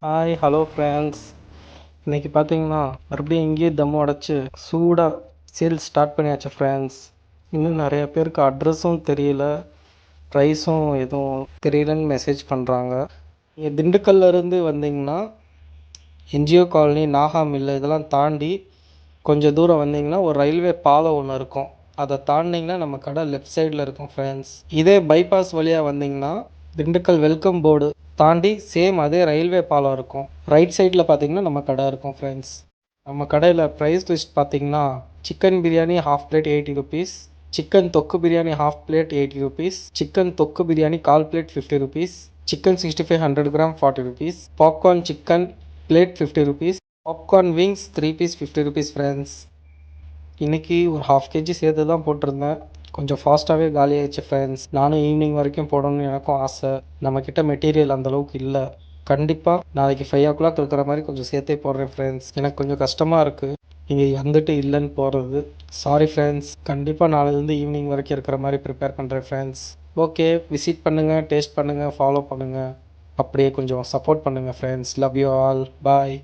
Hi hello friends. இன்றைக்கி பார்த்தீங்கன்னா மறுபடியும் இங்கேயே தம் உடச்சி சூடாக சேல் ஸ்டார்ட் பண்ணியாச்சு ஃப்ரெண்ட்ஸ். இன்னும் நிறைய பேருக்கு அட்ரஸும் தெரியல, ப்ரைஸும் எதுவும் தெரியலன்னு மெசேஜ் பண்ணுறாங்க. நீங்கள் திண்டுக்கல்லேருந்து வந்தீங்கன்னா என்ஜிஓ காலனி, நாகா மில்லு இதெல்லாம் தாண்டி கொஞ்சம் தூரம் வந்தீங்கன்னா ஒரு ரயில்வே பாலம் ஒன்று இருக்கும். அதை தாண்டிங்கன்னா நம்ம கடை லெஃப்ட் சைடில் இருக்கும் ஃப்ரெண்ட்ஸ். இதே பைபாஸ் வழியாக வந்தீங்கன்னா திண்டுக்கல் வெல்கம் போர்டு தாண்டி சேம் அதே ரயில்வே பாலம் இருக்கும். ரைட் சைடில் பார்த்தீங்கன்னா நம்ம கடை இருக்கும் ஃப்ரெண்ட்ஸ். நம்ம கடையில் ப்ரைஸ் லிஸ்ட் பார்த்தீங்கன்னா chicken biryani half plate 80 rupees, chicken தொக்கு biryani half plate 80 rupees, chicken தொக்கு பிரியாணி கால் plate 50 rupees, chicken 65 100 gram 40 rupees, popcorn chicken plate 50 rupees, popcorn wings 3 piece 50 rupees friends. இன்றைக்கி ஒரு ½ கேஜி சேர்த்து தான் போட்டிருந்தேன். கொஞ்சம் ஃபாஸ்ட்டாகவே காலி ஆயிடுச்சு ஃப்ரெண்ட்ஸ். நானும் ஈவினிங் வரைக்கும் போடணும்னு எனக்கும் ஆசை. நம்மக்கிட்ட மெட்டீரியல் அந்தளவுக்கு இல்லை. கண்டிப்பாக நாளைக்கு 5 o'clock இருக்கிற மாதிரி கொஞ்சம் சேர்த்தே போடுறேன் ஃப்ரெண்ட்ஸ். எனக்கு கொஞ்சம் கஷ்டமாக இருக்குது இங்கே வந்துட்டு இல்லைன்னு போகிறது. Sorry friends. கண்டிப்பாக நாளையிலேருந்து ஈவினிங் வரைக்கும் இருக்கிற மாதிரி ப்ரிப்பேர் பண்ணுறேன் ஃப்ரெண்ட்ஸ். ஓகே, விசிட் பண்ணுங்கள், டேஸ்ட் பண்ணுங்கள், ஃபாலோ பண்ணுங்கள், அப்படியே கொஞ்சம் சப்போர்ட் பண்ணுங்கள் friends. Love you all. Bye.